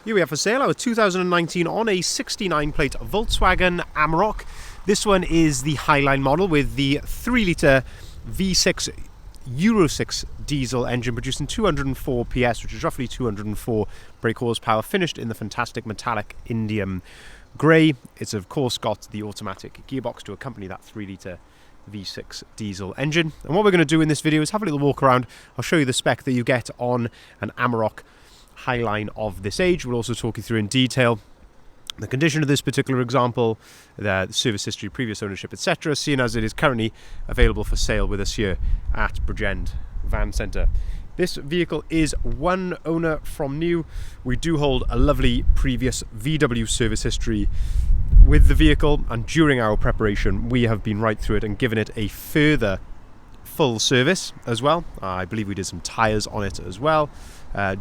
Here we have for sale our 2019 on a 69 plate Volkswagen Amarok. This one is the Highline model with the 3 litre V6 Euro 6 diesel engine producing 204 PS, which is roughly 204 brake horsepower, finished in the fantastic metallic indium grey. It's of course got the automatic gearbox to accompany that 3 litre V6 diesel engine. And what we're going to do in this video is have a little walk around. I'll show you the spec that you get on an Amarok Highline of this age. We'll also talk you through in detail the condition of this particular example, the service history, previous ownership, etc., seeing as it is currently available for sale with us here at Bridgend Van Centre. This vehicle is one owner from new. We do hold a lovely previous VW service history with the vehicle, and during our preparation we have been right through it and given it a further full service as well. I believe we did some tyres on it as well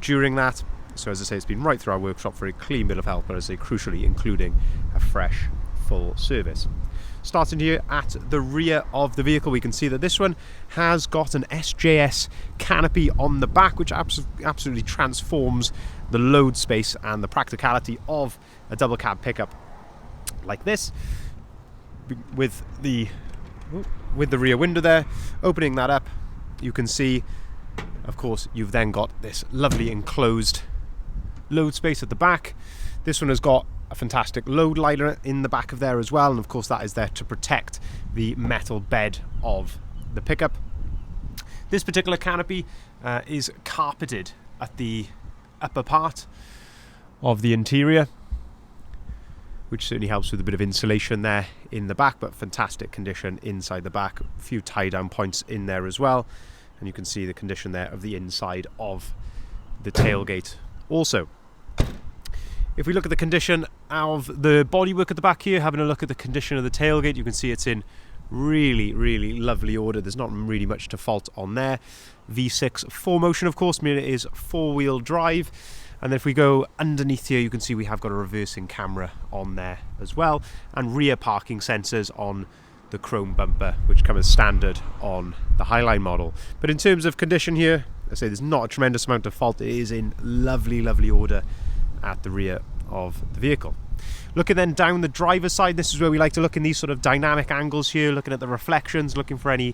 during that. So as I say, it's been right through our workshop for a clean bill of health, but as I say, crucially including a fresh full service. Starting here at the rear of the vehicle, we can see that this one has got an SJS canopy on the back, which absolutely transforms the load space and the practicality of a double cab pickup like this. With the rear window there, opening that up, you can see, of course, you've then got this lovely enclosed load space at the back. This one has got a fantastic load liner in the back of there as well, and of course that is there to protect the metal bed of the pickup. This particular canopy is carpeted at the upper part of the interior, which certainly helps with a bit of insulation there in the back, but fantastic condition inside the back. A few tie down points in there as well, and you can see the condition there of the inside of the tailgate also. If we look at the condition of the bodywork at the back here, having a look at the condition of the tailgate, you can see it's in really lovely order. There's not really much to fault on there. V6 4Motion, of course, meaning it is 4-wheel drive. And then if we go underneath here, you can see we have got a reversing camera on there as well, and rear parking sensors on the chrome bumper, which come as standard on the Highline model. But in terms of condition here, I say there's not a tremendous amount of fault. It is in lovely order at the rear of the vehicle. Looking then down the driver's side, this is where we like to look in these sort of dynamic angles here, looking at the reflections, looking for any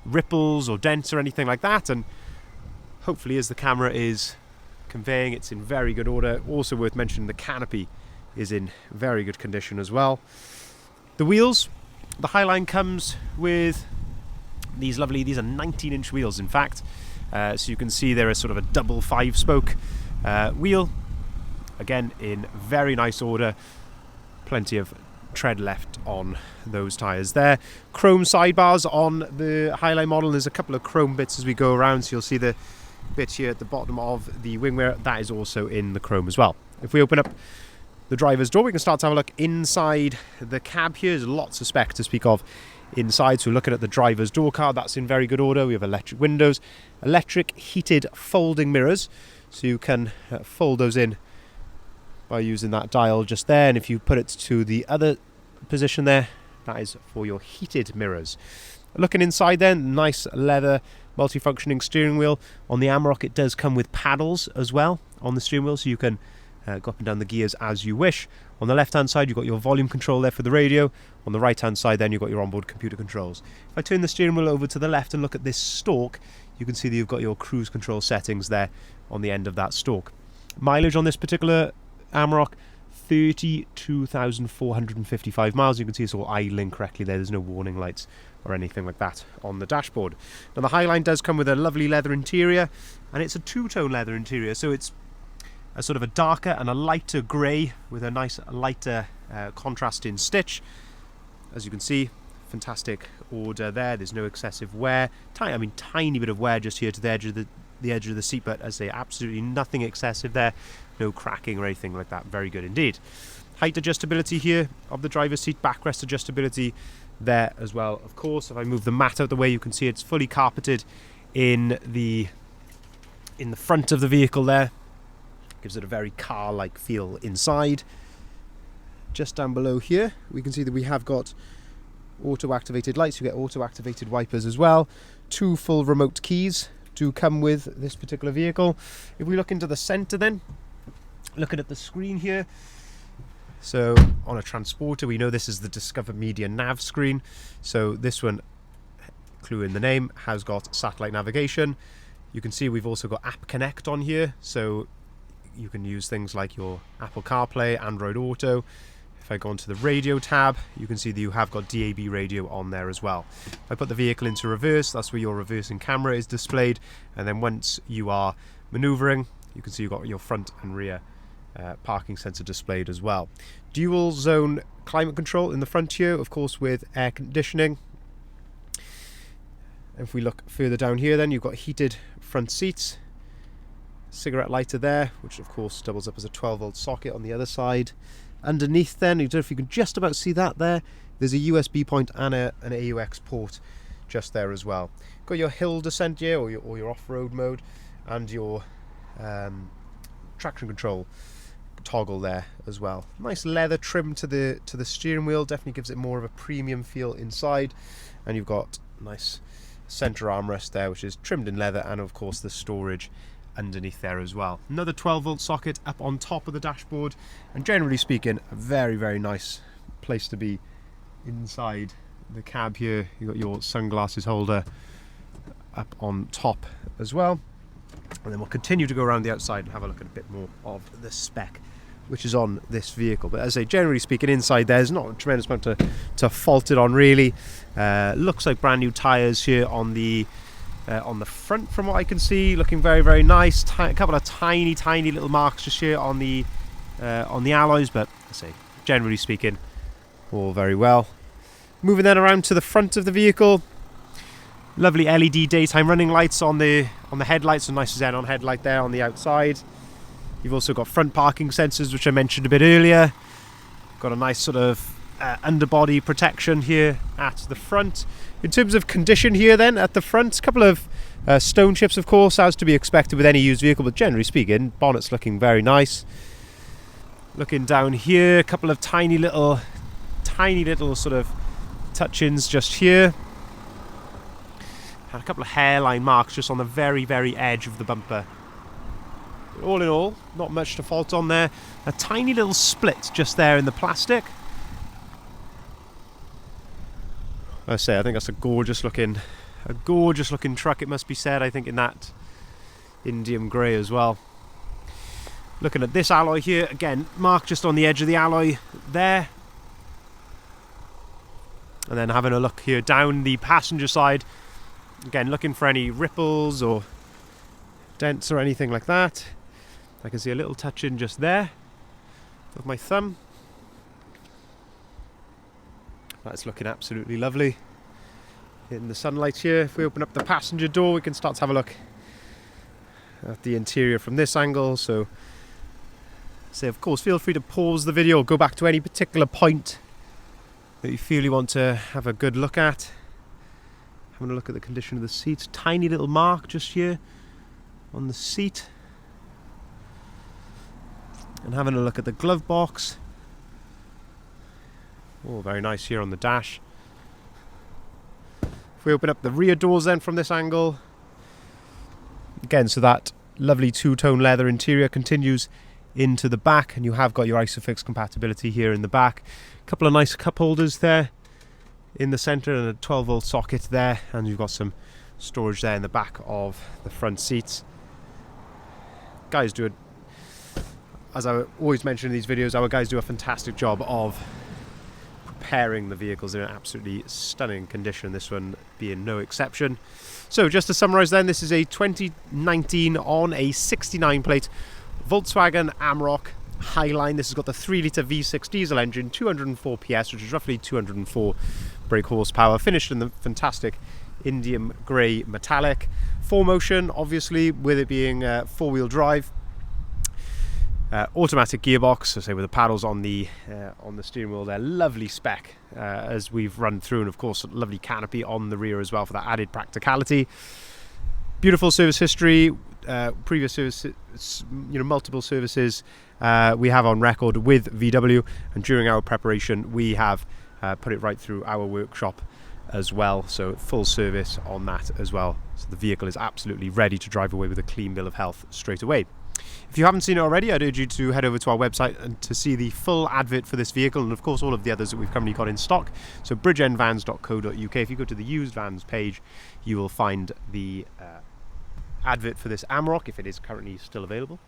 ripples or dents or anything like that, and hopefully as the camera is conveying, it's in very good order. Also worth mentioning, the canopy is in very good condition as well. The wheels, the Highline comes with these are 19-inch wheels in fact, so you can see there is sort of a double 5-spoke wheel. Again, in very nice order, plenty of tread left on those tyres there. Chrome sidebars on the Highline model. There's a couple of chrome bits as we go around, so you'll see the bit here at the bottom of the wing mirror, that is also in the chrome as well. If we open up the driver's door, we can start to have a look inside the cab here. There's lots of spec to speak of inside, so looking at the driver's door card, that's in very good order. We have electric windows, electric heated folding mirrors, so you can fold those in by using that dial just there, and if you put it to the other position there, that is for your heated mirrors. Looking inside then, nice leather multifunctioning steering wheel. On the Amarok it does come with paddles as well on the steering wheel, so you can go up and down the gears as you wish. On the left hand side you've got your volume control there for the radio. On the right hand side then you've got your onboard computer controls. If I turn the steering wheel over to the left and look at this stalk, you can see that you've got your cruise control settings there on the end of that stalk. Mileage on this particular Amarok, 32,455 miles. You can see it's all idling correctly there. There's no warning lights or anything like that on the dashboard. Now the Highline does come with a lovely leather interior, and it's a two-tone leather interior, so it's a sort of a darker and a lighter grey with a nice lighter contrast in stitch. As you can see, fantastic order there. There's no excessive wear. Tiny bit of wear just here to the edge of the seat, but as I say, absolutely nothing excessive there. No cracking or anything like that. Very good indeed. Height adjustability here of the driver's seat, backrest adjustability there as well. Of course, if I move the mat out the way, you can see it's fully carpeted in the front of the vehicle there. Gives it a very car-like feel inside. Just down below here, we can see that we have got auto-activated lights. You get auto-activated wipers as well. 2 full remote keys do come with this particular vehicle. If we look into the centre then, Looking at the screen here, so on a Transporter, we know this is the Discover Media nav screen. So this one, clue in the name, has got satellite navigation. You can see we've also got App Connect on here, so you can use things like your Apple CarPlay, Android Auto. If I go onto the radio tab, you can see that you have got DAB radio on there as well. If I put the vehicle into reverse, that's where your reversing camera is displayed, and then once you are maneuvering, you can see you've got your front and rear parking sensor displayed as well. Dual zone climate control in the front here, of course, with air conditioning. If we look further down here, then you've got heated front seats, cigarette lighter there, which of course doubles up as a 12-volt socket on the other side. Underneath then, I don't know if you can just about see that there, there's a USB point and an AUX port just there as well. Got your hill descent here, or your off-road mode, and your traction control toggle there as well. Nice leather trim to the steering wheel, definitely gives it more of a premium feel inside. And you've got nice center armrest there, which is trimmed in leather, and of course the storage underneath there as well. Another 12-volt socket up on top of the dashboard, and generally speaking, a very, very nice place to be inside the cab here. You've got your sunglasses holder up on top as well. And then we'll continue to go around the outside and have a look at a bit more of the spec which is on this vehicle. But as I say, generally speaking, inside there's not a tremendous amount to fault it on really. Looks like brand new tyres here on the front from what I can see, looking very, very nice. A couple of tiny little marks just here on the alloys, but I say generally speaking, all very well. Moving then around to the front of the vehicle, lovely LED daytime running lights on the headlights, a nice xenon headlight there on the outside. You've also got front parking sensors, which I mentioned a bit earlier. Got a nice sort of underbody protection here at the front. In terms of condition here then at the front, a couple of stone chips of course, as to be expected with any used vehicle, but generally speaking, bonnet's looking very nice. Looking down here, a couple of tiny little sort of touch-ins just here. And a couple of hairline marks just on the very, very edge of the bumper. All in all, not much to fault on there. A tiny little split just there in the plastic. I think that's a gorgeous looking truck, it must be said, I think, in that indium grey as well. Looking at this alloy here, again, mark just on the edge of the alloy there. And then having a look here down the passenger side, again, looking for any ripples or dents or anything like that. I can see a little touch in just there with my thumb. That's looking absolutely lovely. In the sunlight here, if we open up the passenger door, we can start to have a look at the interior from this angle. So of course, feel free to pause the video or go back to any particular point that you feel you want to have a good look at. Having a look at the condition of the seats. Tiny little mark just here on the seat. And having a look at the glove box. Oh, very nice here on the dash. If we open up the rear doors then from this angle, again, so that lovely two-tone leather interior continues into the back, and you have got your ISOFIX compatibility here in the back. A couple of nice cup holders there in the center and a 12-volt socket there, and you've got some storage there in the back of the front seats. Guys do as I always mention in these videos, our guys do a fantastic job of preparing the vehicles. They're in absolutely stunning condition, this one being no exception. So just to summarize then, this is a 2019 on a 69 plate Volkswagen Amarok Highline. This has got the 3-litre V6 diesel engine, 204 PS, which is roughly 204 brake horsepower, finished in the fantastic indium grey metallic. 4Motion, obviously, with it being four-wheel drive. Automatic gearbox, I say, with the paddles on the steering wheel there. Lovely spec as we've run through, and of course lovely canopy on the rear as well for that added practicality. Beautiful service history, previous service, multiple services we have on record with VW, and during our preparation we have put it right through our workshop as well, so full service on that as well. So the vehicle is absolutely ready to drive away with a clean bill of health straight away. If you haven't seen it already, I'd urge you to head over to our website and to see the full advert for this vehicle, and of course all of the others that we've currently got in stock. So bridgeendvans.co.uk. If you go to the used vans page, you will find the advert for this Amarok, if it is currently still available.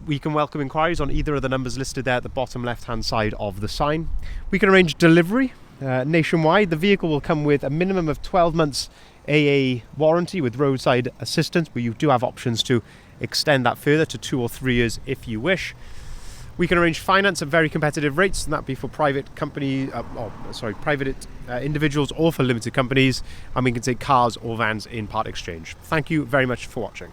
We can welcome inquiries on either of the numbers listed there at the bottom left hand side of the sign. We can arrange delivery nationwide. The vehicle will come with a minimum of 12 months AA warranty with roadside assistance, but you do have options to extend that further to 2 or 3 years if you wish. We can arrange finance at very competitive rates, and that be for private individuals or for limited companies, and we can take cars or vans in part exchange. Thank you very much for watching.